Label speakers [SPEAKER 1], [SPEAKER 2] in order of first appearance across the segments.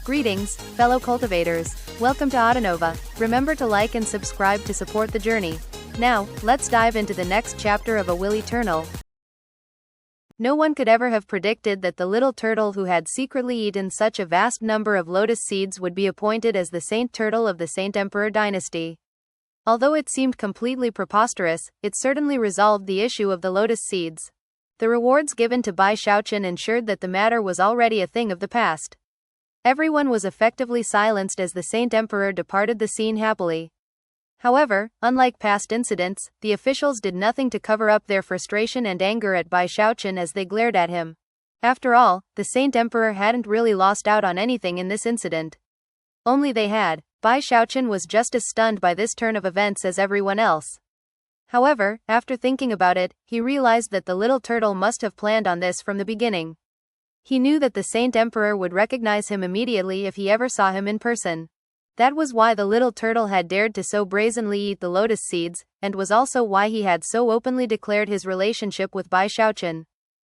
[SPEAKER 1] Greetings, fellow cultivators. Welcome to Autonova. Remember to like and subscribe to support the journey. Now, let's dive into the next chapter of A Will Eternal. No one could ever have predicted that the little turtle who had secretly eaten such a vast number of lotus seeds would be appointed as the Saint Turtle of the Saint Emperor dynasty. Although it seemed completely preposterous, it certainly resolved the issue of the lotus seeds. The rewards given to Bai Xiaochun ensured that the matter was already a thing of the past. Everyone was effectively silenced as the Saint Emperor departed the scene happily. However, unlike past incidents, the officials did nothing to cover up their frustration and anger at Bai Xiaochun as they glared at him. After all, the Saint Emperor hadn't really lost out on anything in this incident. Only they had. Bai Xiaochun was just as stunned by this turn of events as everyone else. However, after thinking about it, he realized that the little turtle must have planned on this from the beginning. He knew that the Saint Emperor would recognize him immediately if he ever saw him in person. That was why the little turtle had dared to so brazenly eat the lotus seeds, and was also why he had so openly declared his relationship with Bai Xiaochun.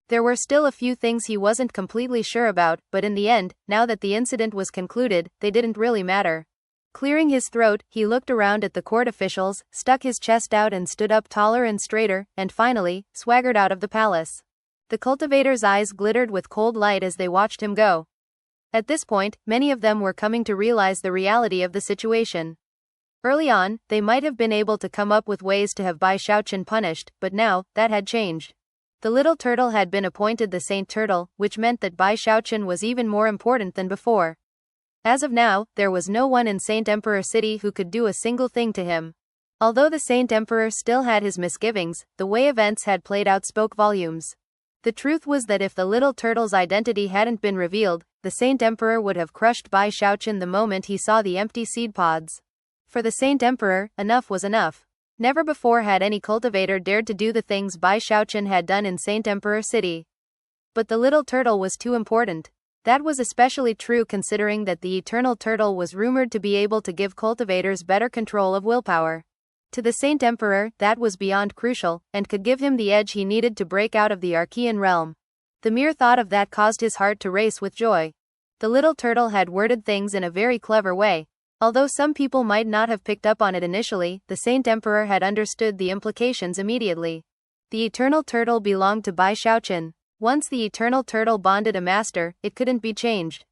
[SPEAKER 1] There were still a few things he wasn't completely sure about, but in the end, now that the incident was concluded, they didn't really matter. Clearing his throat, he looked around at the court officials, stuck his chest out and stood up taller and straighter, and finally, swaggered out of the palace. The cultivators' eyes glittered with cold light as they watched him go. At this point, many of them were coming to realize the reality of the situation. Early on, they might have been able to come up with ways to have Bai Xiaochun punished, but now, that had changed. The little turtle had been appointed the Saint Turtle, which meant that Bai Xiaochun was even more important than before. As of now, there was no one in Saint Emperor City who could do a single thing to him. Although the Saint Emperor still had his misgivings, the way events had played out spoke volumes. The truth was that if the little turtle's identity hadn't been revealed, the Saint Emperor would have crushed Bai Xiaochun the moment he saw the empty seed pods. For the Saint Emperor, enough was enough. Never before had any cultivator dared to do the things Bai Xiaochun had done in Saint Emperor City. But the little turtle was too important. That was especially true considering that the Eternal Turtle was rumored to be able to give cultivators better control of willpower. To the Saint Emperor, that was beyond crucial, and could give him the edge he needed to break out of the Archean realm. The mere thought of that caused his heart to race with joy. The little turtle had worded things in a very clever way. Although some people might not have picked up on it initially, the Saint Emperor had understood the implications immediately. The Eternal Turtle belonged to Bai Xiaochun. Once the Eternal Turtle bonded a master, it couldn't be changed.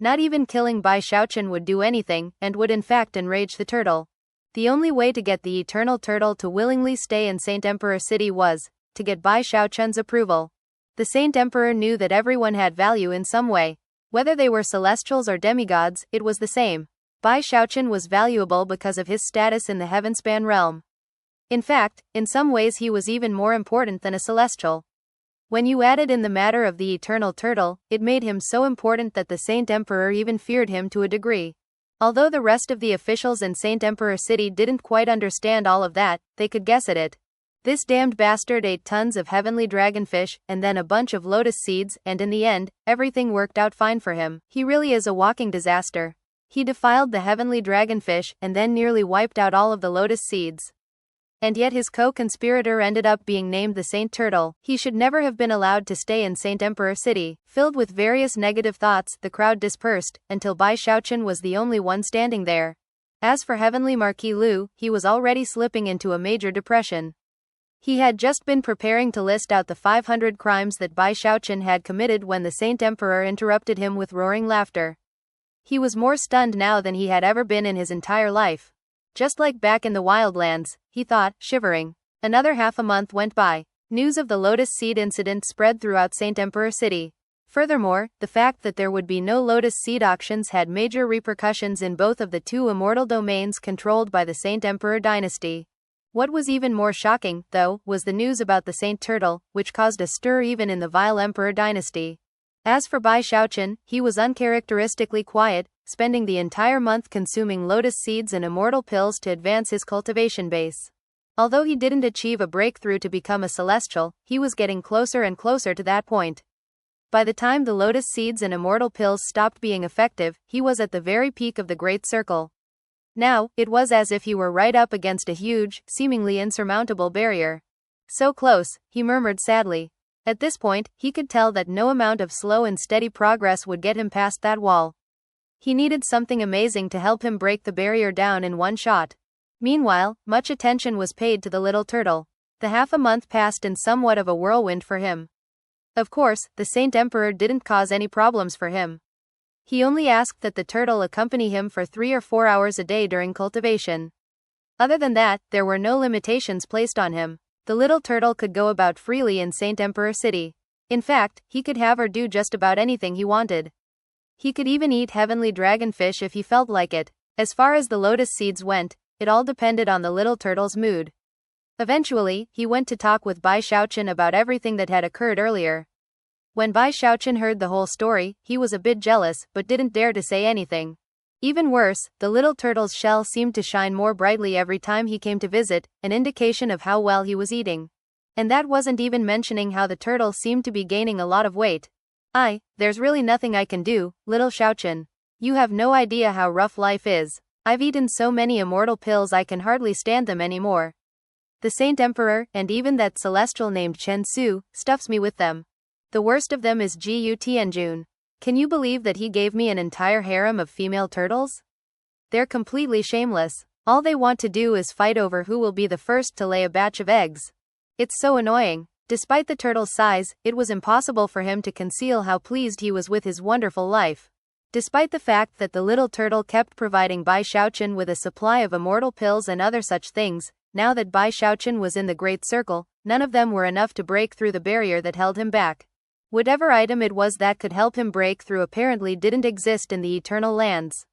[SPEAKER 1] Not even killing Bai Xiaochun would do anything, and would in fact enrage the turtle. The only way to get the Eternal Turtle to willingly stay in Saint Emperor City was to get Bai Xiaochun's approval. The Saint Emperor knew that everyone had value in some way. Whether they were celestials or demigods, it was the same. Bai Xiaochun was valuable because of his status in the Heavenspan realm. In fact, in some ways he was even more important than a celestial. When you added in the matter of the Eternal Turtle, it made him so important that the Saint Emperor even feared him to a degree. Although the rest of the officials in Saint Emperor City didn't quite understand all of that, they could guess at it. This damned bastard ate tons of heavenly dragonfish, and then a bunch of lotus seeds, and in the end, everything worked out fine for him. He really is a walking disaster. He defiled the heavenly dragonfish, and then nearly wiped out all of the lotus seeds. And yet his co-conspirator ended up being named the Saint Turtle. He should never have been allowed to stay in Saint Emperor City. Filled with various negative thoughts, the crowd dispersed, until Bai Xiaochun was the only one standing there. As for Heavenly Marquis Lu, he was already slipping into a major depression. He had just been preparing to list out the 500 crimes that Bai Xiaochun had committed when the Saint Emperor interrupted him with roaring laughter. He was more stunned now than he had ever been in his entire life. Just like back in the wildlands, he thought, shivering. Another half a month went by. News of the lotus seed incident spread throughout Saint Emperor City. Furthermore, the fact that there would be no lotus seed auctions had major repercussions in both of the two immortal domains controlled by the Saint Emperor dynasty. What was even more shocking, though, was the news about the Saint Turtle, which caused a stir even in the vile Emperor dynasty. As for Bai Xiaochun, he was uncharacteristically quiet, spending the entire month consuming lotus seeds and immortal pills to advance his cultivation base. Although he didn't achieve a breakthrough to become a celestial, he was getting closer and closer to that point. By the time the lotus seeds and immortal pills stopped being effective, he was at the very peak of the Great Circle. Now, it was as if he were right up against a huge, seemingly insurmountable barrier. So close, he murmured sadly. At this point, he could tell that no amount of slow and steady progress would get him past that wall. He needed something amazing to help him break the barrier down in one shot. Meanwhile, much attention was paid to the little turtle. The half a month passed in somewhat of a whirlwind for him. Of course, the Saint Emperor didn't cause any problems for him. He only asked that the turtle accompany him for 3 or 4 hours a day during cultivation. Other than that, there were no limitations placed on him. The little turtle could go about freely in Saint Emperor City. In fact, he could have or do just about anything he wanted. He could even eat heavenly dragonfish if he felt like it. As far as the lotus seeds went, it all depended on the little turtle's mood. Eventually, he went to talk with Bai Xiaochun about everything that had occurred earlier. When Bai Xiaochun heard the whole story, he was a bit jealous, but didn't dare to say anything. Even worse, the little turtle's shell seemed to shine more brightly every time he came to visit, an indication of how well he was eating. And that wasn't even mentioning how the turtle seemed to be gaining a lot of weight. There's really nothing I can do, little Xiaochun. You have no idea how rough life is. I've eaten so many immortal pills I can hardly stand them anymore. The Saint Emperor, and even that celestial named Chen Su, stuffs me with them. The worst of them is Gu Tianjun. Can you believe that he gave me an entire harem of female turtles? They're completely shameless. All they want to do is fight over who will be the first to lay a batch of eggs. It's so annoying. Despite the turtle's size, it was impossible for him to conceal how pleased he was with his wonderful life. Despite the fact that the little turtle kept providing Bai Xiaochun with a supply of immortal pills and other such things, now that Bai Xiaochun was in the Great Circle, none of them were enough to break through the barrier that held him back. Whatever item it was that could help him break through apparently didn't exist in the Eternal Lands.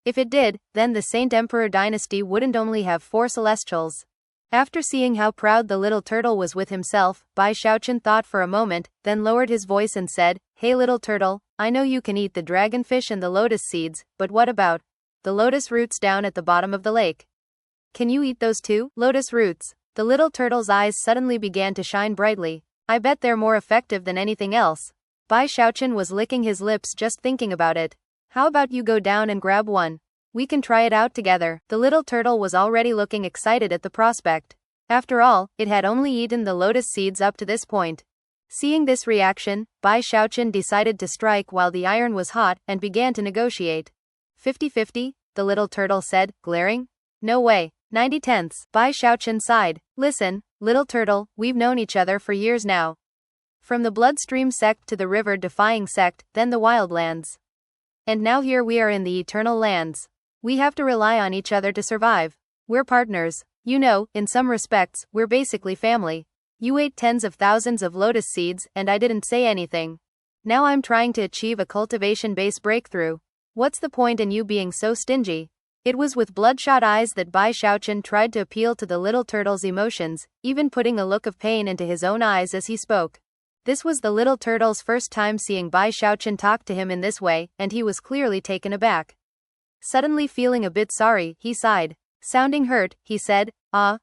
[SPEAKER 1] If it did, then the Saint Emperor dynasty wouldn't only have 4 celestials. After seeing how proud the little turtle was with himself, Bai Xiaochun thought for a moment, then lowered his voice and said, "Hey little turtle, I know you can eat the dragonfish and the lotus seeds, but what about the lotus roots down at the bottom of the lake? Can you eat those too?" Lotus roots. The little turtle's eyes suddenly began to shine brightly. I bet they're more effective than anything else. Bai Xiaochun was licking his lips just thinking about it. How about you go down and grab one? We can try it out together. The little turtle was already looking excited at the prospect. After all, it had only eaten the lotus seeds up to this point. Seeing this reaction, Bai Xiaochun decided to strike while the iron was hot and began to negotiate. 50-50, the little turtle said, glaring. No way. 90/10. Bai Xiaochun sighed. Listen, little turtle, we've known each other for years now. From the bloodstream sect to the river-defying sect, then the wildlands. And now here we are in the Eternal Lands. We have to rely on each other to survive. We're partners. You know, in some respects, we're basically family. You ate tens of thousands of lotus seeds, and I didn't say anything. Now I'm trying to achieve a cultivation-based breakthrough. What's the point in you being so stingy? It was with bloodshot eyes that Bai Xiaochun tried to appeal to the little turtle's emotions, even putting a look of pain into his own eyes as he spoke. This was the little turtle's first time seeing Bai Xiaochun talk to him in this way, and he was clearly taken aback. Suddenly feeling a bit sorry, he sighed. Sounding hurt, he said,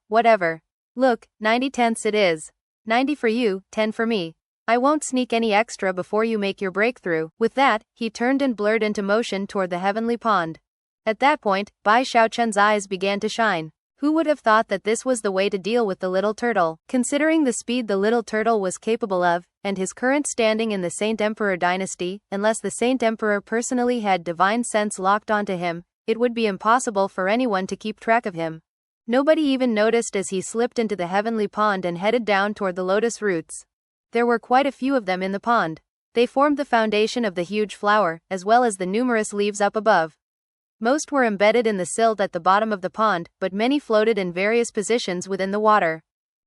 [SPEAKER 1] whatever. Look, 90/10 it is. 90 for you, 10 for me. I won't sneak any extra before you make your breakthrough. With that, he turned and blurred into motion toward the heavenly pond. At that point, Bai Xiaochun's eyes began to shine. Who would have thought that this was the way to deal with the little turtle? Considering the speed the little turtle was capable of, and his current standing in the Saint Emperor dynasty, unless the Saint Emperor personally had divine sense locked onto him, it would be impossible for anyone to keep track of him. Nobody even noticed as he slipped into the heavenly pond and headed down toward the lotus roots. There were quite a few of them in the pond. They formed the foundation of the huge flower, as well as the numerous leaves up above. Most were embedded in the silt at the bottom of the pond, but many floated in various positions within the water.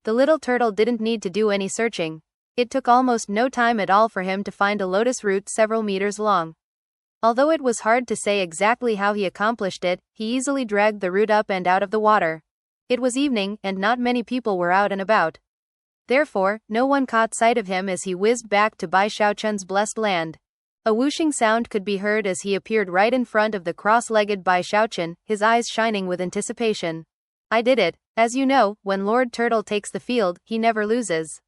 [SPEAKER 1] The little turtle didn't need to do any searching. It took almost no time at all for him to find a lotus root several meters long. Although it was hard to say exactly how he accomplished it, he easily dragged the root up and out of the water. It was evening, and not many people were out and about. Therefore, no one caught sight of him as he whizzed back to Bai Xiaochun's blessed land. A whooshing sound could be heard as he appeared right in front of the cross-legged Bai Xiaochun, his eyes shining with anticipation. I did it. As you know, when Lord Turtle takes the field, he never loses.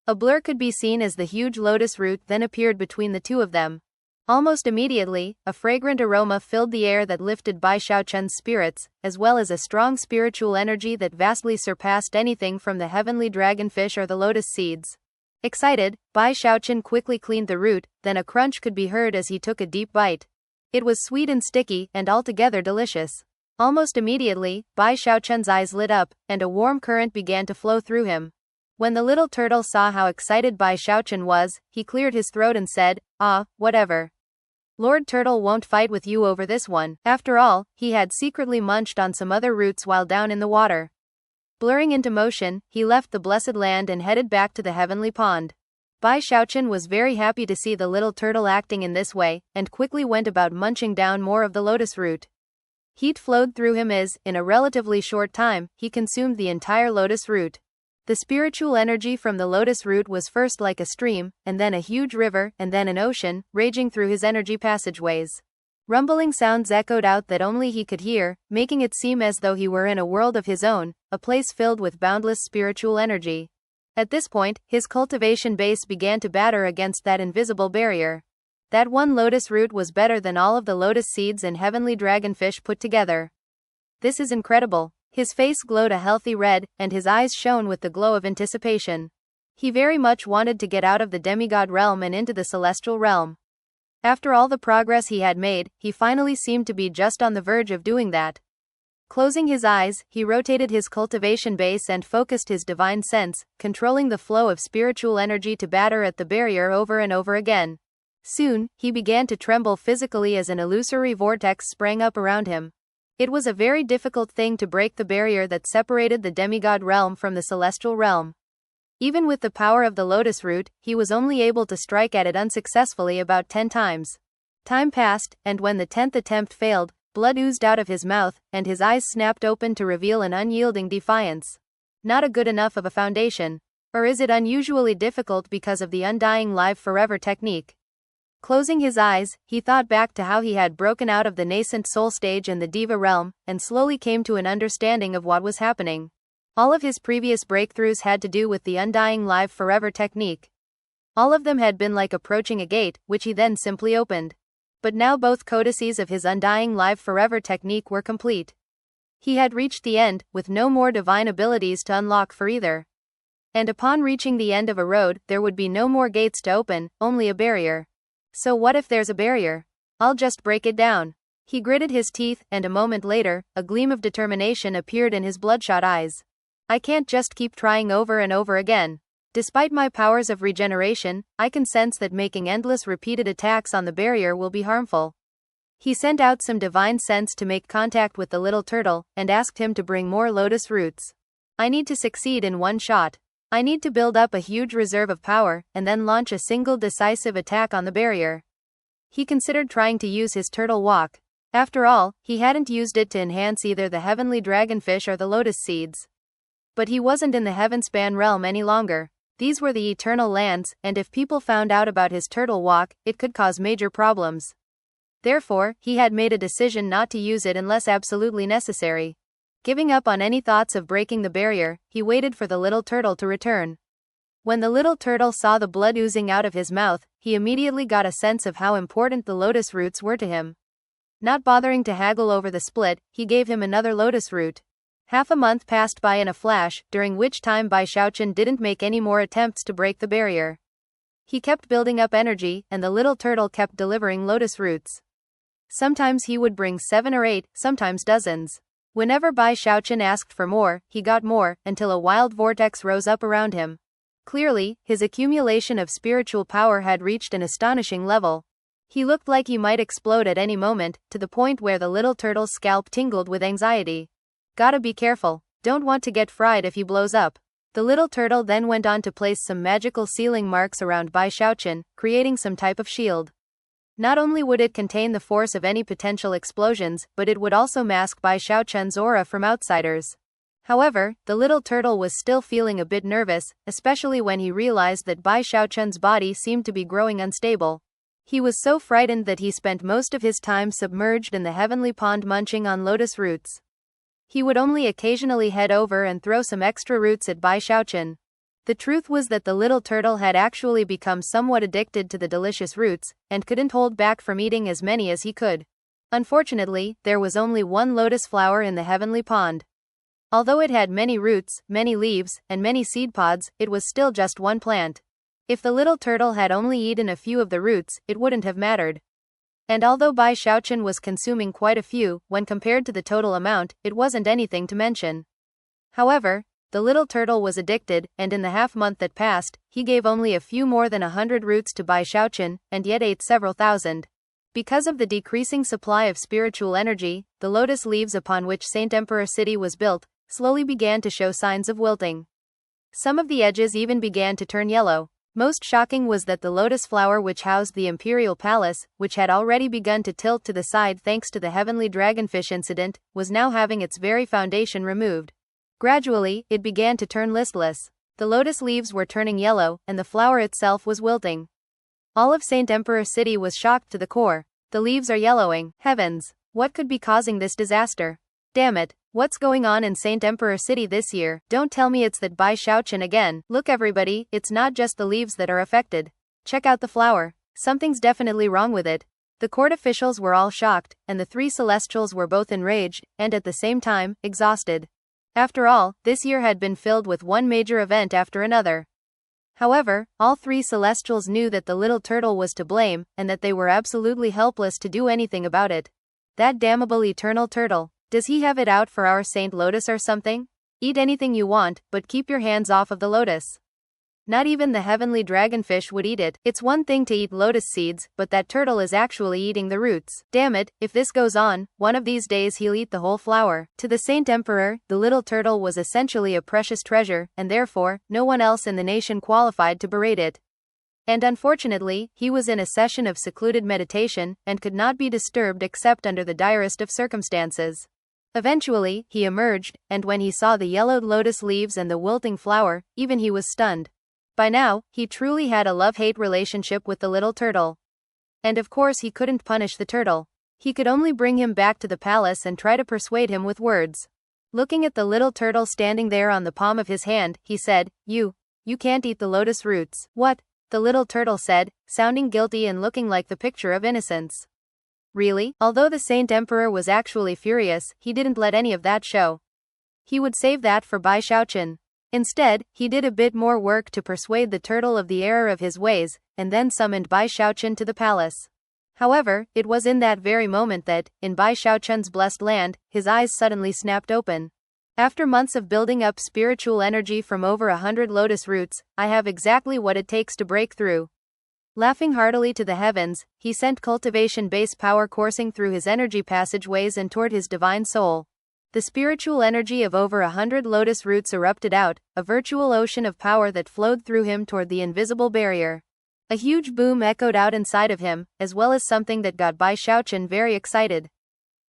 [SPEAKER 1] A blur could be seen as the huge lotus root then appeared between the two of them. Almost immediately, a fragrant aroma filled the air that lifted Bai Xiaochun's spirits, as well as a strong spiritual energy that vastly surpassed anything from the heavenly dragonfish or the lotus seeds. Excited, Bai Xiaochun quickly cleaned the root, then a crunch could be heard as he took a deep bite. It was sweet and sticky, and altogether delicious. Almost immediately, Bai Xiaochun's eyes lit up, and a warm current began to flow through him. When the little turtle saw how excited Bai Xiaochun was, he cleared his throat and said, "Ah, whatever. Lord Turtle won't fight with you over this one." After all, he had secretly munched on some other roots while down in the water. Blurring into motion, he left the blessed land and headed back to the heavenly pond. Bai Xiaochun was very happy to see the little turtle acting in this way, and quickly went about munching down more of the lotus root. Heat flowed through him as, in a relatively short time, he consumed the entire lotus root. The spiritual energy from the lotus root was first like a stream, and then a huge river, and then an ocean, raging through his energy passageways. Rumbling sounds echoed out that only he could hear, making it seem as though he were in a world of his own, a place filled with boundless spiritual energy. At this point, his cultivation base began to batter against that invisible barrier. That one lotus root was better than all of the lotus seeds and heavenly dragonfish put together. This is incredible. His face glowed a healthy red, and his eyes shone with the glow of anticipation. He very much wanted to get out of the demigod realm and into the celestial realm. After all the progress he had made, he finally seemed to be just on the verge of doing that. Closing his eyes, he rotated his cultivation base and focused his divine sense, controlling the flow of spiritual energy to batter at the barrier over and over again. Soon, he began to tremble physically as an illusory vortex sprang up around him. It was a very difficult thing to break the barrier that separated the demigod realm from the celestial realm. Even with the power of the lotus root, he was only able to strike at it unsuccessfully about 10 times. Time passed, and when the 10th attempt failed, blood oozed out of his mouth, and his eyes snapped open to reveal an unyielding defiance. Not a good enough of a foundation. Or is it unusually difficult because of the undying live forever technique? Closing his eyes, he thought back to how he had broken out of the nascent soul stage in the Diva realm, and slowly came to an understanding of what was happening. All of his previous breakthroughs had to do with the undying live forever technique. All of them had been like approaching a gate, which he then simply opened. But now both codices of his undying live forever technique were complete. He had reached the end, with no more divine abilities to unlock for either. And upon reaching the end of a road, there would be no more gates to open, only a barrier. So what if there's a barrier? I'll just break it down. He gritted his teeth, and a moment later, a gleam of determination appeared in his bloodshot eyes. I can't just keep trying over and over again. Despite my powers of regeneration, I can sense that making endless repeated attacks on the barrier will be harmful. He sent out some divine sense to make contact with the little turtle, and asked him to bring more lotus roots. I need to succeed in one shot. I need to build up a huge reserve of power, and then launch a single decisive attack on the barrier. He considered trying to use his turtle walk. After all, he hadn't used it to enhance either the heavenly dragonfish or the lotus seeds. But he wasn't in the heavenspan realm any longer. These were the eternal lands, and if people found out about his turtle walk, it could cause major problems. Therefore, he had made a decision not to use it unless absolutely necessary. Giving up on any thoughts of breaking the barrier, he waited for the little turtle to return. When the little turtle saw the blood oozing out of his mouth, he immediately got a sense of how important the lotus roots were to him. Not bothering to haggle over the split, he gave him another lotus root. Half a month passed by in a flash, during which time Bai Xiaochun didn't make any more attempts to break the barrier. He kept building up energy, and the little turtle kept delivering lotus roots. Sometimes he would bring 7 or 8, sometimes dozens. Whenever Bai Xiaochun asked for more, he got more, until a wild vortex rose up around him. Clearly, his accumulation of spiritual power had reached an astonishing level. He looked like he might explode at any moment, to the point where the little turtle's scalp tingled with anxiety. Gotta be careful, don't want to get fried if he blows up. The little turtle then went on to place some magical sealing marks around Bai Xiaochun, creating some type of shield. Not only would it contain the force of any potential explosions, but it would also mask Bai Xiaochun's aura from outsiders. However, the little turtle was still feeling a bit nervous, especially when he realized that Bai Xiaochun's body seemed to be growing unstable. He was so frightened that he spent most of his time submerged in the heavenly pond munching on lotus roots. He would only occasionally head over and throw some extra roots at Bai Xiaochun. The truth was that the little turtle had actually become somewhat addicted to the delicious roots, and couldn't hold back from eating as many as he could. Unfortunately, there was only one lotus flower in the heavenly pond. Although it had many roots, many leaves, and many seed pods, it was still just one plant. If the little turtle had only eaten a few of the roots, it wouldn't have mattered. And although Bai Xiaochun was consuming quite a few, when compared to the total amount, it wasn't anything to mention. However, the little turtle was addicted, and in the half-month that passed, he gave only a few more than 100 roots to Bai Xiaochun, and yet ate several thousand. Because of the decreasing supply of spiritual energy, the lotus leaves upon which Saint Emperor City was built, slowly began to show signs of wilting. Some of the edges even began to turn yellow. Most shocking was that the lotus flower which housed the imperial palace, which had already begun to tilt to the side thanks to the heavenly dragonfish incident, was now having its very foundation removed. Gradually, it began to turn listless. The lotus leaves were turning yellow, and the flower itself was wilting. All of Saint Emperor City was shocked to the core. The leaves are yellowing. Heavens! What could be causing this disaster? Damn it! What's going on in Saint Emperor City this year? Don't tell me it's that Bai Xiaochun again. Look everybody, it's not just the leaves that are affected. Check out the flower. Something's definitely wrong with it. The court officials were all shocked, and the three celestials were both enraged, and at the same time, exhausted. After all, this year had been filled with one major event after another. However, all three celestials knew that the little turtle was to blame, and that they were absolutely helpless to do anything about it. That damnable eternal turtle. Does he have it out for our Saint Lotus or something? Eat anything you want, but keep your hands off of the lotus. Not even the heavenly dragonfish would eat it. It's one thing to eat lotus seeds, but that turtle is actually eating the roots. Damn it, if this goes on, one of these days he'll eat the whole flower. To the Saint Emperor, the little turtle was essentially a precious treasure, and therefore, no one else in the nation qualified to berate it. And unfortunately, he was in a session of secluded meditation, and could not be disturbed except under the direst of circumstances. Eventually, he emerged, and when he saw the yellowed lotus leaves and the wilting flower, even he was stunned. By now, he truly had a love-hate relationship with the little turtle. And of course he couldn't punish the turtle. He could only bring him back to the palace and try to persuade him with words. Looking at the little turtle standing there on the palm of his hand, he said, You can't eat the lotus roots. What? The little turtle said, sounding guilty and looking like the picture of innocence. Really? Although the Saint Emperor was actually furious, he didn't let any of that show. He would save that for Bai Xiaochun. Instead, he did a bit more work to persuade the turtle of the error of his ways, and then summoned Bai Xiaochun to the palace. However, it was in that very moment that, in Bai Xiaochun's blessed land, his eyes suddenly snapped open. After months of building up spiritual energy from over 100 lotus roots, I have exactly what it takes to break through. Laughing heartily to the heavens, he sent cultivation base power coursing through his energy passageways and toward his divine soul. The spiritual energy of over 100 lotus roots erupted out, a virtual ocean of power that flowed through him toward the invisible barrier. A huge boom echoed out inside of him, as well as something that got Bai Xiaochun very excited.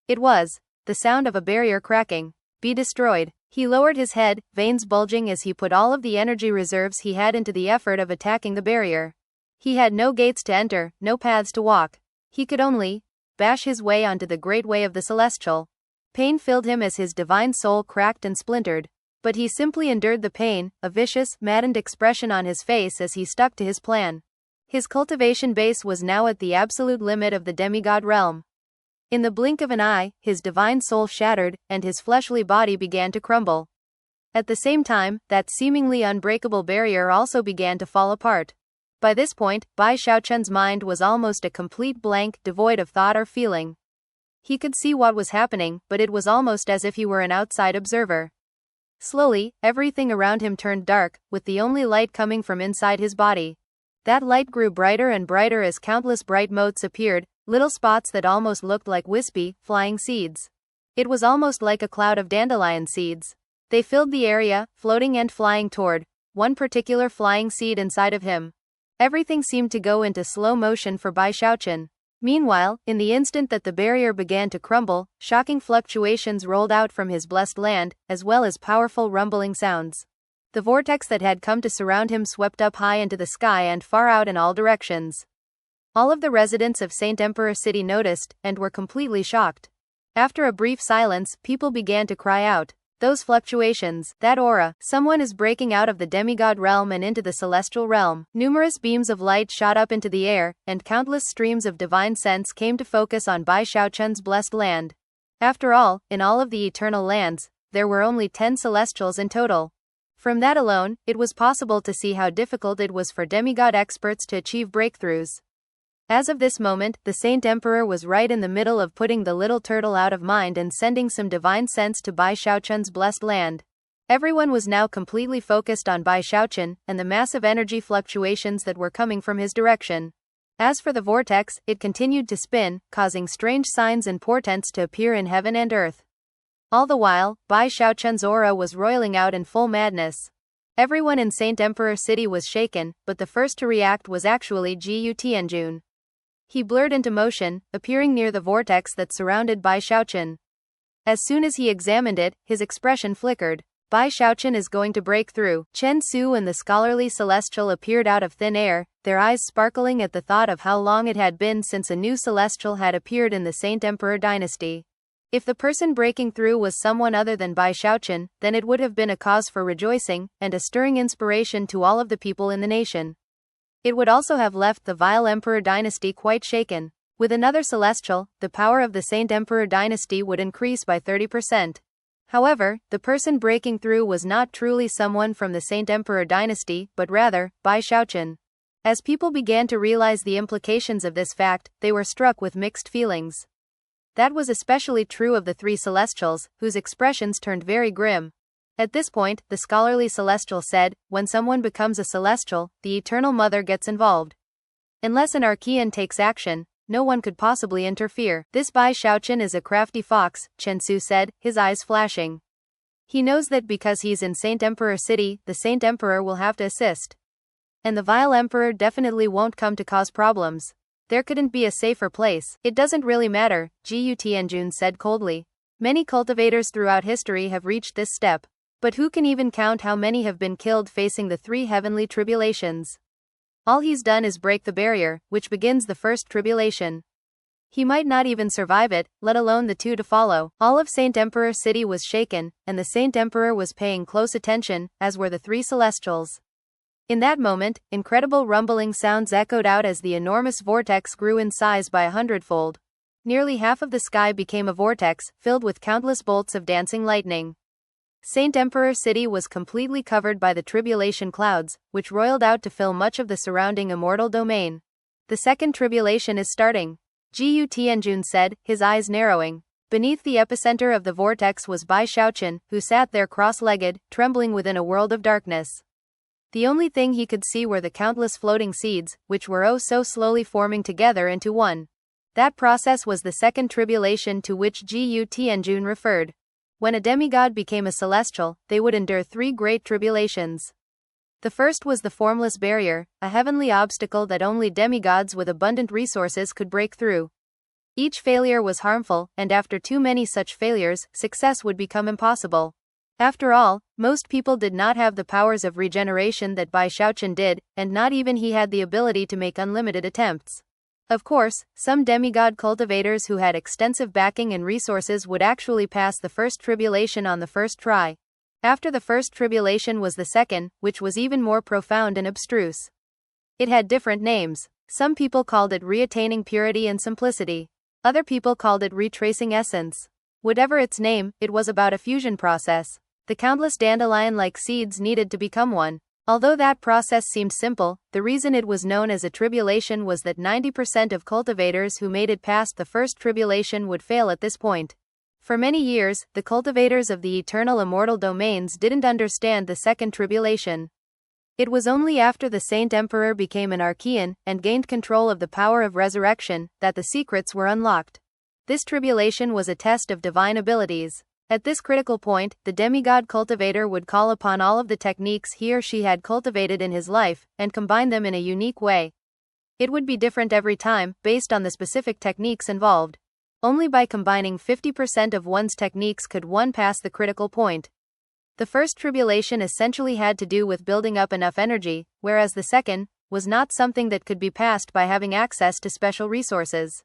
[SPEAKER 1] It was the sound of a barrier cracking. Be destroyed. He lowered his head, veins bulging as he put all of the energy reserves he had into the effort of attacking the barrier. He had no gates to enter, no paths to walk. He could only bash his way onto the great way of the celestial. Pain filled him as his divine soul cracked and splintered. But he simply endured the pain, a vicious, maddened expression on his face as he stuck to his plan. His cultivation base was now at the absolute limit of the demigod realm. In the blink of an eye, his divine soul shattered, and his fleshly body began to crumble. At the same time, that seemingly unbreakable barrier also began to fall apart. By this point, Bai Xiaochun's mind was almost a complete blank, devoid of thought or feeling. He could see what was happening, but it was almost as if he were an outside observer. Slowly, everything around him turned dark, with the only light coming from inside his body. That light grew brighter and brighter as countless bright motes appeared, little spots that almost looked like wispy, flying seeds. It was almost like a cloud of dandelion seeds. They filled the area, floating and flying toward one particular flying seed inside of him. Everything seemed to go into slow motion for Bai Xiaochun. Meanwhile, in the instant that the barrier began to crumble, shocking fluctuations rolled out from his blessed land, as well as powerful rumbling sounds. The vortex that had come to surround him swept up high into the sky and far out in all directions. All of the residents of Saint Emperor City noticed, and were completely shocked. After a brief silence, people began to cry out. Those fluctuations, that aura, someone is breaking out of the demigod realm and into the celestial realm. Numerous beams of light shot up into the air, and countless streams of divine sense came to focus on Bai Xiaochun's blessed land. After all, in all of the eternal lands, there were only 10 celestials in total. From that alone, it was possible to see how difficult it was for demigod experts to achieve breakthroughs. As of this moment, the Saint Emperor was right in the middle of putting the little turtle out of mind and sending some divine sense to Bai Xiaochun's blessed land. Everyone was now completely focused on Bai Xiaochun and the massive energy fluctuations that were coming from his direction. As for the vortex, it continued to spin, causing strange signs and portents to appear in heaven and earth. All the while, Bai Xiaochun's aura was roiling out in full madness. Everyone in Saint Emperor City was shaken, but the first to react was actually Gu Tianjun. He blurred into motion, appearing near the vortex that surrounded Bai Xiaochun. As soon as he examined it, his expression flickered. Bai Xiaochun is going to break through. Chen Su and the scholarly celestial appeared out of thin air, their eyes sparkling at the thought of how long it had been since a new celestial had appeared in the Saint Emperor dynasty. If the person breaking through was someone other than Bai Xiaochun, then it would have been a cause for rejoicing, and a stirring inspiration to all of the people in the nation. It would also have left the vile Emperor dynasty quite shaken. With another celestial, the power of the Saint Emperor dynasty would increase by 30%. However, the person breaking through was not truly someone from the Saint Emperor dynasty, but rather, Bai Xiaochun. As people began to realize the implications of this fact, they were struck with mixed feelings. That was especially true of the three celestials, whose expressions turned very grim. At this point, the scholarly celestial said, when someone becomes a celestial, the Eternal Mother gets involved. Unless an Archean takes action, no one could possibly interfere. This Bai Xiaochun is a crafty fox, Chen Su said, his eyes flashing. He knows that because he's in Saint Emperor City, the Saint Emperor will have to assist. And the vile Emperor definitely won't come to cause problems. There couldn't be a safer place. It doesn't really matter, Gu Tianjun said coldly. Many cultivators throughout history have reached this step. But who can even count how many have been killed facing the three heavenly tribulations? All he's done is break the barrier, which begins the first tribulation. He might not even survive it, let alone the two to follow. All of Saint Emperor City was shaken, and the Saint Emperor was paying close attention, as were the three celestials. In that moment, incredible rumbling sounds echoed out as the enormous vortex grew in size by 100-fold. Nearly half of the sky became a vortex, filled with countless bolts of dancing lightning. Saint Emperor City was completely covered by the tribulation clouds, which roiled out to fill much of the surrounding immortal domain. The second tribulation is starting, Gu Tianjun said, his eyes narrowing. Beneath the epicenter of the vortex was Bai Xiaochun, who sat there cross-legged, trembling within a world of darkness. The only thing he could see were the countless floating seeds, which were oh so slowly forming together into one. That process was the second tribulation to which Gu Tianjun referred. When a demigod became a celestial, they would endure three great tribulations. The first was the formless barrier, a heavenly obstacle that only demigods with abundant resources could break through. Each failure was harmful, and after too many such failures, success would become impossible. After all, most people did not have the powers of regeneration that Bai Xiaochun did, and not even he had the ability to make unlimited attempts. Of course, some demigod cultivators who had extensive backing and resources would actually pass the first tribulation on the first try. After the first tribulation was the second, which was even more profound and abstruse. It had different names. Some people called it reattaining purity and simplicity. Other people called it retracing essence. Whatever its name, it was about a fusion process. The countless dandelion-like seeds needed to become one. Although that process seemed simple, the reason it was known as a tribulation was that 90% of cultivators who made it past the first tribulation would fail at this point. For many years, the cultivators of the eternal immortal domains didn't understand the second tribulation. It was only after the Saint Emperor became an Archean and gained control of the power of resurrection that the secrets were unlocked. This tribulation was a test of divine abilities. At this critical point, the demigod cultivator would call upon all of the techniques he or she had cultivated in his life, and combine them in a unique way. It would be different every time, based on the specific techniques involved. Only by combining 50% of one's techniques could one pass the critical point. The first tribulation essentially had to do with building up enough energy, whereas the second was not something that could be passed by having access to special resources.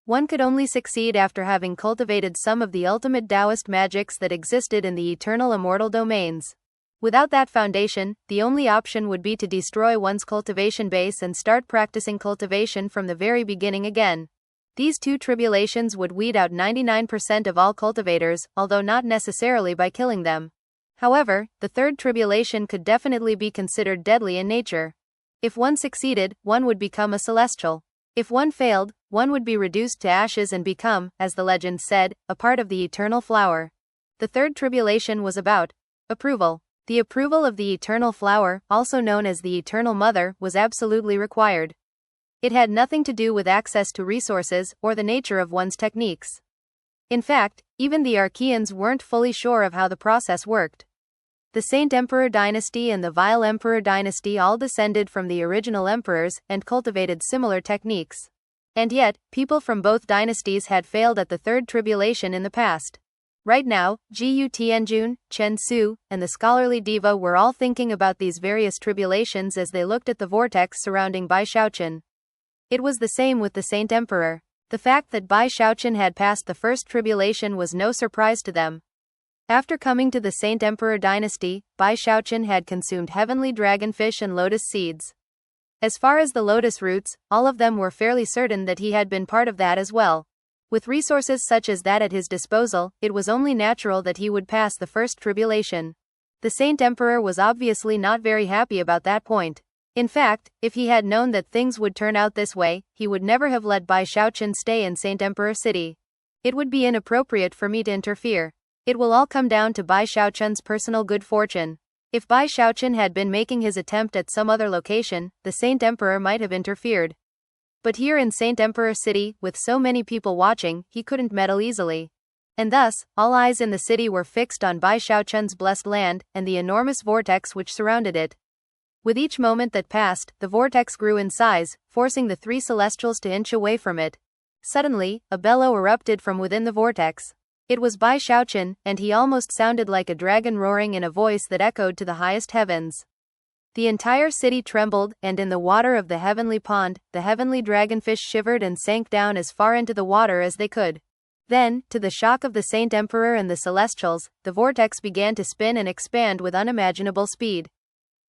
[SPEAKER 1] One could only succeed after having cultivated some of the ultimate Taoist magics that existed in the eternal immortal domains. Without that foundation, the only option would be to destroy one's cultivation base and start practicing cultivation from the very beginning again. These two tribulations would weed out 99% of all cultivators, although not necessarily by killing them. However, the third tribulation could definitely be considered deadly in nature. If one succeeded, one would become a celestial. If one failed, one would be reduced to ashes and become, as the legend said, a part of the eternal flower. The third tribulation was about approval. The approval of the eternal flower, also known as the eternal mother, was absolutely required. It had nothing to do with access to resources or the nature of one's techniques. In fact, even the Archeans weren't fully sure of how the process worked. The Saint Emperor dynasty and the Vile Emperor dynasty all descended from the original emperors and cultivated similar techniques. And yet, people from both dynasties had failed at the third tribulation in the past. Right now, Gu Tianjun, Chen Su, and the scholarly diva were all thinking about these various tribulations as they looked at the vortex surrounding Bai Xiaochun. It was the same with the Saint Emperor. The fact that Bai Xiaochun had passed the first tribulation was no surprise to them. After coming to the Saint Emperor dynasty, Bai Xiaochun had consumed heavenly dragonfish and lotus seeds. As far as the lotus roots, all of them were fairly certain that he had been part of that as well. With resources such as that at his disposal, it was only natural that he would pass the first tribulation. The Saint Emperor was obviously not very happy about that point. In fact, if he had known that things would turn out this way, he would never have let Bai Xiaochun stay in Saint Emperor City. It would be inappropriate for me to interfere. It will all come down to Bai Xiaochun's personal good fortune. If Bai Xiaochun had been making his attempt at some other location, the Saint Emperor might have interfered. But here in Saint Emperor City, with so many people watching, he couldn't meddle easily. And thus, all eyes in the city were fixed on Bai Xiaochun's blessed land, and the enormous vortex which surrounded it. With each moment that passed, the vortex grew in size, forcing the three celestials to inch away from it. Suddenly, a bellow erupted from within the vortex. It was Bai Xiaochun, and he almost sounded like a dragon roaring in a voice that echoed to the highest heavens. The entire city trembled, and in the water of the heavenly pond, the heavenly dragonfish shivered and sank down as far into the water as they could. Then, to the shock of the Saint Emperor and the Celestials, the vortex began to spin and expand with unimaginable speed.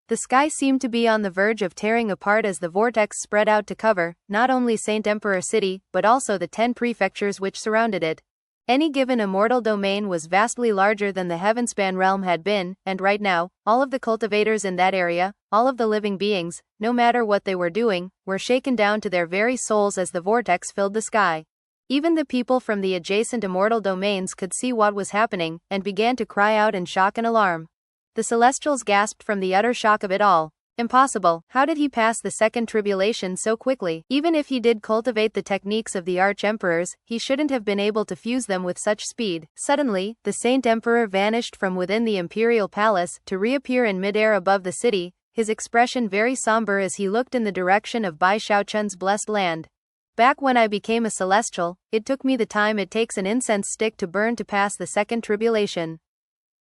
[SPEAKER 1] The sky seemed to be on the verge of tearing apart as the vortex spread out to cover, not only Saint Emperor City, but also the 10 prefectures which surrounded it. Any given immortal domain was vastly larger than the Heavenspan realm had been, and right now, all of the cultivators in that area, all of the living beings, no matter what they were doing, were shaken down to their very souls as the vortex filled the sky. Even the people from the adjacent immortal domains could see what was happening, and began to cry out in shock and alarm. The Celestials gasped from the utter shock of it all. Impossible. How did he pass the second tribulation so quickly? Even if he did cultivate the techniques of the arch-emperors, he shouldn't have been able to fuse them with such speed. Suddenly, the Saint Emperor vanished from within the imperial palace, to reappear in midair above the city, his expression very somber as he looked in the direction of Bai Xiaochun's blessed land. Back when I became a celestial, it took me the time it takes an incense stick to burn to pass the second tribulation.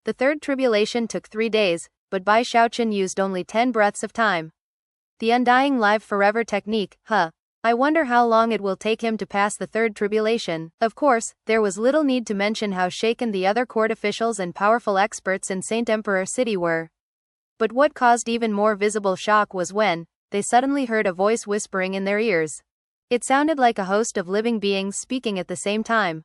[SPEAKER 1] The third tribulation took 3 days, but Bai Xiaochun used only 10 breaths of time. The undying live forever technique, I wonder how long it will take him to pass the third tribulation. Of course, there was little need to mention how shaken the other court officials and powerful experts in Saint Emperor City were. But what caused even more visible shock was when they suddenly heard a voice whispering in their ears. It sounded like a host of living beings speaking at the same time.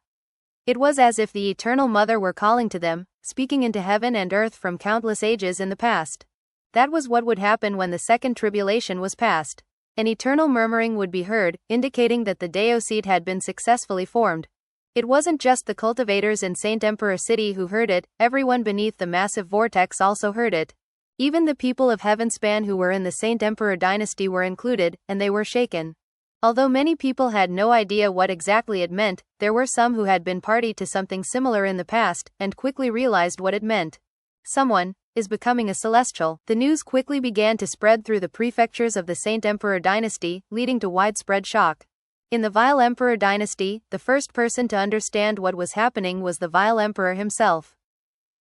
[SPEAKER 1] It was as if the Eternal Mother were calling to them, speaking into heaven and earth from countless ages in the past. That was what would happen when the second tribulation was passed. An eternal murmuring would be heard, indicating that the Deoseed had been successfully formed. It wasn't just the cultivators in Saint Emperor City who heard it, everyone beneath the massive vortex also heard it. Even the people of Heavenspan who were in the Saint Emperor dynasty were included, and they were shaken. Although many people had no idea what exactly it meant, there were some who had been party to something similar in the past, and quickly realized what it meant. Someone is becoming a celestial. The news quickly began to spread through the prefectures of the Saint Emperor dynasty, leading to widespread shock. In the Vile Emperor dynasty, the first person to understand what was happening was the Vile Emperor himself.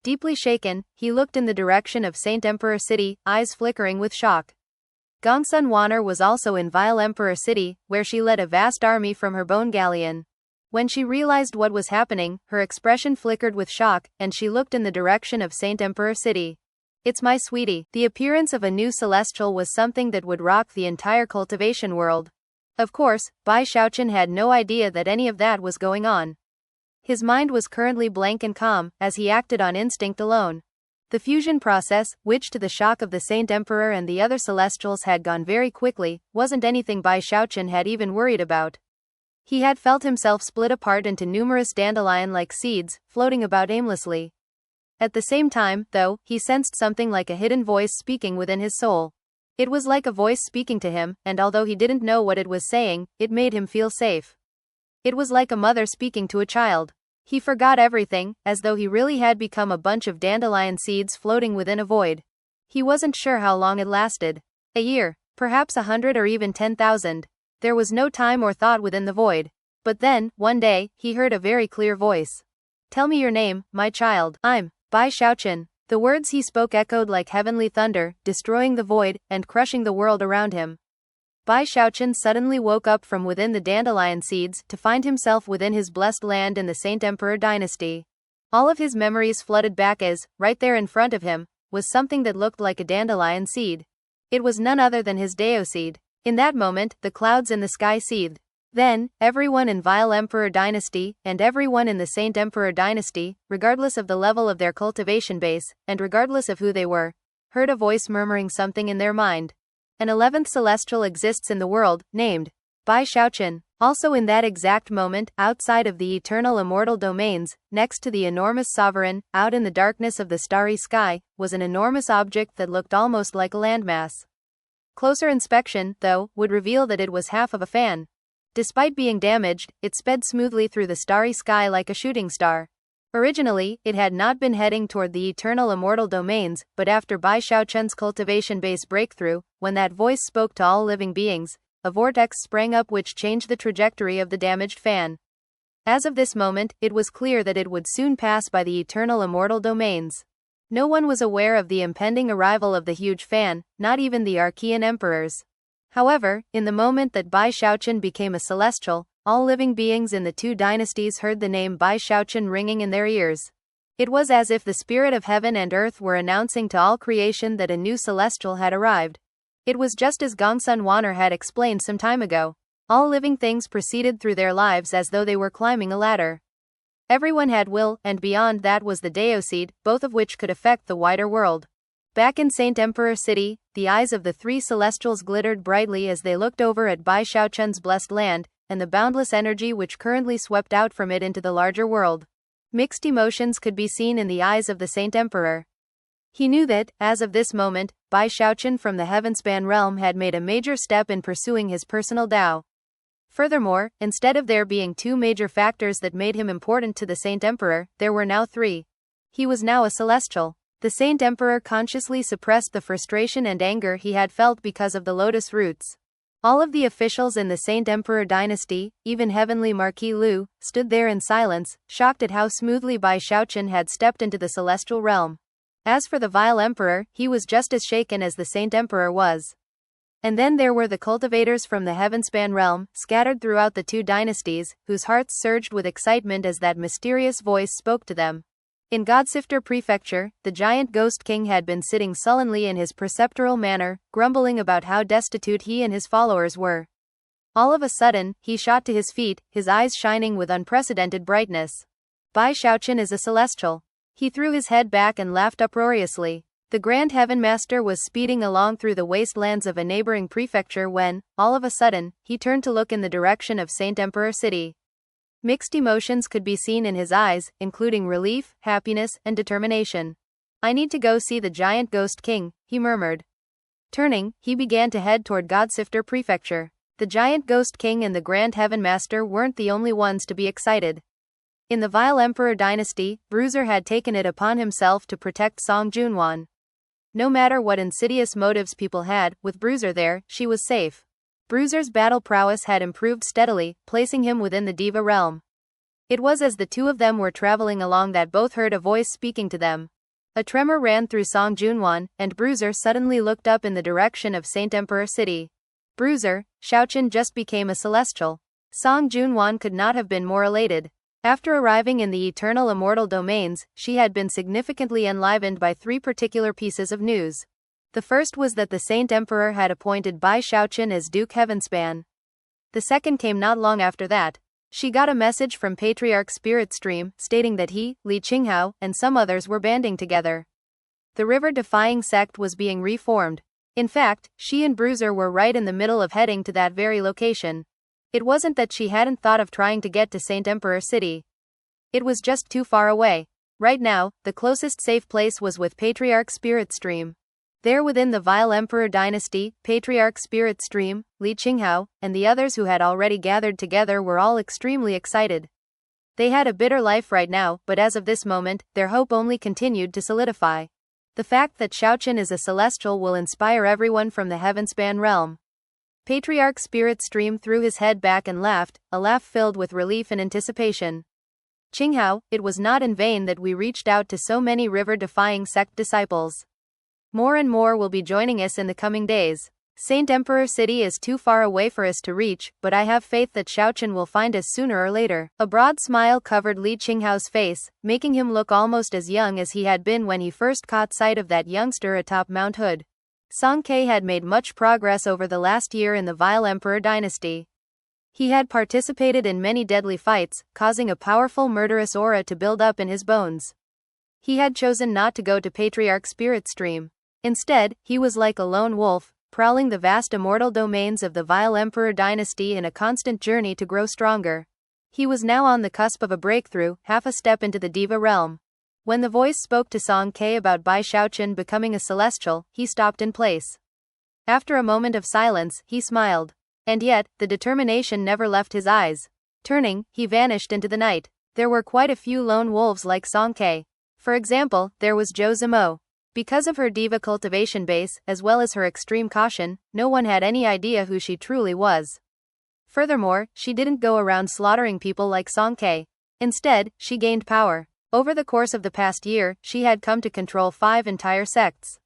[SPEAKER 1] Deeply shaken, he looked in the direction of Saint Emperor City, eyes flickering with shock. Gongsun Wanner was also in Vile Emperor City, where she led a vast army from her bone galleon. When she realized what was happening, her expression flickered with shock, and she looked in the direction of Saint Emperor City. It's my sweetie. The appearance of a new celestial was something that would rock the entire cultivation world. Of course, Bai Xiaochun had no idea that any of that was going on. His mind was currently blank and calm, as he acted on instinct alone. The fusion process, which to the shock of the Saint Emperor and the other Celestials had gone very quickly, wasn't anything Bai Xiaochun had even worried about. He had felt himself split apart into numerous dandelion-like seeds, floating about aimlessly. At the same time, though, he sensed something like a hidden voice speaking within his soul. It was like a voice speaking to him, and although he didn't know what it was saying, it made him feel safe. It was like a mother speaking to a child. He forgot everything, as though he really had become a bunch of dandelion seeds floating within a void. He wasn't sure how long it lasted. A year, perhaps 100 or even 10,000. There was no time or thought within the void. But then, one day, he heard a very clear voice. "Tell me your name, my child." "I'm Bai Xiaochun." The words he spoke echoed like heavenly thunder, destroying the void, and crushing the world around him. Bai Xiaochun suddenly woke up from within the dandelion seeds to find himself within his blessed land in the Saint Emperor dynasty. All of his memories flooded back as, right there in front of him, was something that looked like a dandelion seed. It was none other than his Dao seed. In that moment, the clouds in the sky seethed. Then, everyone in Vile Emperor dynasty, and everyone in the Saint Emperor dynasty, regardless of the level of their cultivation base, and regardless of who they were, heard a voice murmuring something in their mind. An 11th celestial exists in the world, named Bai Xiaochun. Also in that exact moment, outside of the eternal immortal domains, next to the enormous sovereign, out in the darkness of the starry sky, was an enormous object that looked almost like a landmass. Closer inspection, though, would reveal that it was half of a fan. Despite being damaged, it sped smoothly through the starry sky like a shooting star. Originally, it had not been heading toward the eternal immortal domains, but after Bai Xiaochun's cultivation base breakthrough, when that voice spoke to all living beings, a vortex sprang up which changed the trajectory of the damaged fan. As of this moment, it was clear that it would soon pass by the eternal immortal domains. No one was aware of the impending arrival of the huge fan, not even the Archean emperors. However, in the moment that Bai Xiaochun became a celestial, all living beings in the two dynasties heard the name Bai Xiaochun ringing in their ears. It was as if the spirit of heaven and earth were announcing to all creation that a new celestial had arrived. It was just as Gongsun Wanner had explained some time ago. All living things proceeded through their lives as though they were climbing a ladder. Everyone had will, and beyond that was the Dao seed, both of which could affect the wider world. Back in Saint Emperor City, the eyes of the three celestials glittered brightly as they looked over at Bai Xiaochun's blessed land, and the boundless energy which currently swept out from it into the larger world. Mixed emotions could be seen in the eyes of the Saint Emperor. He knew that, as of this moment, Bai Xiaochun from the Heavenspan realm had made a major step in pursuing his personal Dao. Furthermore, instead of there being two major factors that made him important to the Saint Emperor, there were now three. He was now a celestial. The Saint Emperor consciously suppressed the frustration and anger he had felt because of the lotus roots. All of the officials in the Saint Emperor dynasty, even Heavenly Marquis Lu, stood there in silence, shocked at how smoothly Bai Xiaochun had stepped into the celestial realm. As for the Vile Emperor, he was just as shaken as the Saint Emperor was. And then there were the cultivators from the Heavenspan realm, scattered throughout the two dynasties, whose hearts surged with excitement as that mysterious voice spoke to them. In Godsifter Prefecture, the giant ghost king had been sitting sullenly in his preceptoral manner, grumbling about how destitute he and his followers were. All of a sudden, he shot to his feet, his eyes shining with unprecedented brightness. Bai Xiaochun is a celestial. He threw his head back and laughed uproariously. The Grand Heaven Master was speeding along through the wastelands of a neighboring prefecture when, all of a sudden, he turned to look in the direction of Saint Emperor City. Mixed emotions could be seen in his eyes, including relief, happiness, and determination. "I need to go see the giant ghost king," he murmured. Turning, he began to head toward Godsifter Prefecture. The giant ghost king and the Grand Heaven Master weren't the only ones to be excited. In the Vile Emperor dynasty, Bruiser had taken it upon himself to protect Song Junwan. No matter what insidious motives people had, with Bruiser there, she was safe. Bruiser's battle prowess had improved steadily, placing him within the Diva realm. It was as the two of them were traveling along that both heard a voice speaking to them. A tremor ran through Song Junwan, and Bruiser suddenly looked up in the direction of Saint Emperor City. Bruiser, Xiaochun just became a celestial. Song Junwan could not have been more elated. After arriving in the eternal immortal domains, she had been significantly enlivened by three particular pieces of news. The first was that the Saint Emperor had appointed Bai Xiaochun as Duke Heavenspan. The second came not long after that. She got a message from Patriarch Spirit Stream, stating that he, Li Qinghao, and some others were banding together. The river-defying sect was being reformed. In fact, she and Bruiser were right in the middle of heading to that very location. It wasn't that she hadn't thought of trying to get to Saint Emperor City. It was just too far away. Right now, the closest safe place was with Patriarch Spirit Stream. There within the Vile Emperor dynasty, Patriarch Spirit Stream, Li Qinghao, and the others who had already gathered together were all extremely excited. They had a bitter life right now, but as of this moment, their hope only continued to solidify. The fact that Xiaochun is a celestial will inspire everyone from the Heavenspan realm. Patriarch Spirit Stream threw his head back and laughed, a laugh filled with relief and anticipation. Qinghao, it was not in vain that we reached out to so many river-defying sect disciples. More and more will be joining us in the coming days. Saint Emperor City is too far away for us to reach, but I have faith that Xiaochun will find us sooner or later. A broad smile covered Li Qinghao's face, making him look almost as young as he had been when he first caught sight of that youngster atop Mount Hood. Song Ke had made much progress over the last year in the Vile Emperor dynasty. He had participated in many deadly fights, causing a powerful murderous aura to build up in his bones. He had chosen not to go to Patriarch Spirit Stream. Instead, he was like a lone wolf, prowling the vast immortal domains of the Vile Emperor dynasty in a constant journey to grow stronger. He was now on the cusp of a breakthrough, half a step into the Diva realm. When the voice spoke to Song Ke about Bai Xiaochun becoming a celestial, he stopped in place. After a moment of silence, he smiled. And yet, the determination never left his eyes. Turning, he vanished into the night. There were quite a few lone wolves like Song Ke. For example, there was Zhou Zimo. Because of her diva cultivation base, as well as her extreme caution, no one had any idea who she truly was. Furthermore, she didn't go around slaughtering people like Song Ke. Instead, she gained power. Over the course of the past year, she had come to control 5 entire sects.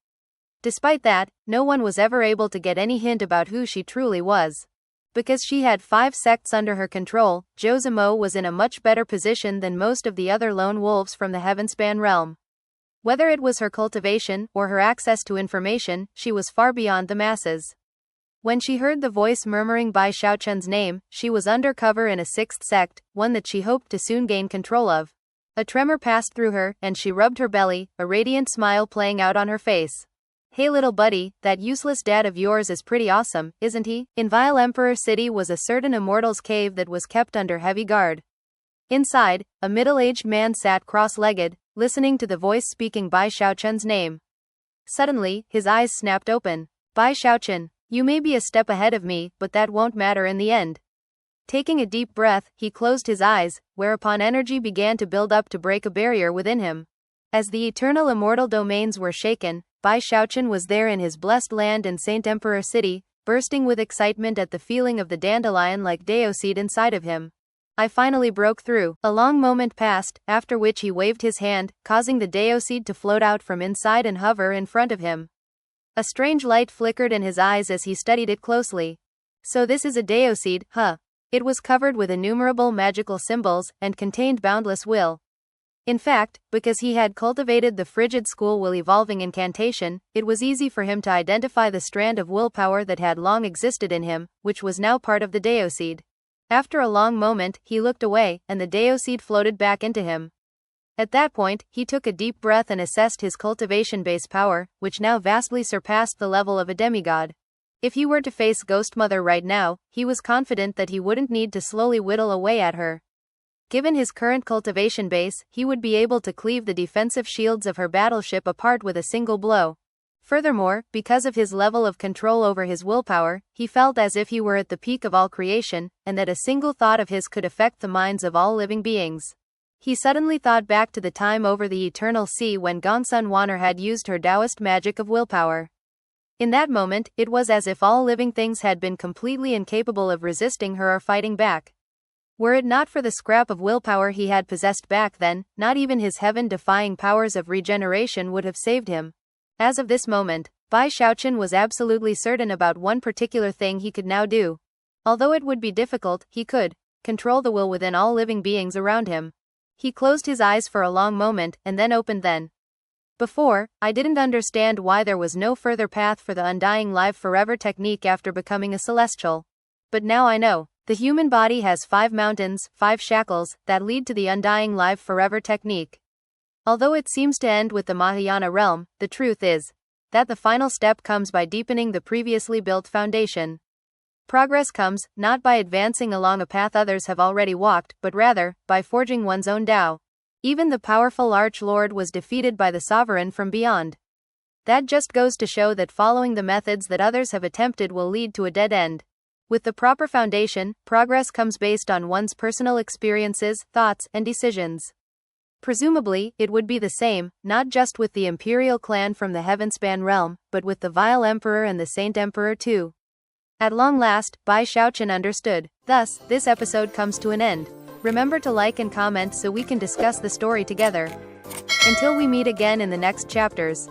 [SPEAKER 1] Despite that, no one was ever able to get any hint about who she truly was. Because she had 5 sects under her control, Zhou Zimo was in a much better position than most of the other lone wolves from the Heavenspan realm. Whether it was her cultivation or her access to information, she was far beyond the masses. When she heard the voice murmuring Bai Xiaochun's name, she was undercover in a 6th sect, one that she hoped to soon gain control of. A tremor passed through her, and she rubbed her belly, a radiant smile playing out on her face. Hey little buddy, that useless dad of yours is pretty awesome, isn't he? In Vile Emperor City was a certain immortal's cave that was kept under heavy guard. Inside, a middle-aged man sat cross-legged, listening to the voice speaking Bai Xiaochun's name. Suddenly, his eyes snapped open. Bai Xiaochun, you may be a step ahead of me, but that won't matter in the end. Taking a deep breath, he closed his eyes, whereupon energy began to build up to break a barrier within him. As the eternal immortal domains were shaken, Bai Xiaochun was there in his blessed land in Saint Emperor City, bursting with excitement at the feeling of the dandelion-like Daoseed inside of him. I finally broke through. A long moment passed, after which he waved his hand, causing the Daoseed to float out from inside and hover in front of him. A strange light flickered in his eyes as he studied it closely. So this is a Daoseed, huh? It was covered with innumerable magical symbols, and contained boundless will. In fact, because he had cultivated the frigid school will evolving incantation, it was easy for him to identify the strand of willpower that had long existed in him, which was now part of the Daoseed. After a long moment, he looked away, and the Daoseed floated back into him. At that point, he took a deep breath and assessed his cultivation base power, which now vastly surpassed the level of a demigod. If he were to face Ghost Mother right now, he was confident that he wouldn't need to slowly whittle away at her. Given his current cultivation base, he would be able to cleave the defensive shields of her battleship apart with a single blow. Furthermore, because of his level of control over his willpower, he felt as if he were at the peak of all creation, and that a single thought of his could affect the minds of all living beings. He suddenly thought back to the time over the Eternal Sea when Gongsun Wanner had used her Taoist magic of willpower. In that moment, it was as if all living things had been completely incapable of resisting her or fighting back. Were it not for the scrap of willpower he had possessed back then, not even his heaven-defying powers of regeneration would have saved him. As of this moment, Bai Xiaochun was absolutely certain about one particular thing he could now do. Although it would be difficult, he could control the will within all living beings around him. He closed his eyes for a long moment, and then opened them. Before, I didn't understand why there was no further path for the undying live forever technique after becoming a celestial. But now I know. The human body has 5 mountains, 5 shackles, that lead to the undying live forever technique. Although it seems to end with the Mahayana realm, the truth is that the final step comes by deepening the previously built foundation. Progress comes, not by advancing along a path others have already walked, but rather, by forging one's own Tao. Even the powerful Archlord was defeated by the sovereign from beyond. That just goes to show that following the methods that others have attempted will lead to a dead end. With the proper foundation, progress comes based on one's personal experiences, thoughts, and decisions. Presumably, it would be the same, not just with the imperial clan from the Heavenspan realm, but with the vile emperor and the saint emperor too. At long last, Bai Xiaochun understood. Thus, this episode comes to an end. Remember to like and comment so we can discuss the story together. Until we meet again in the next chapters.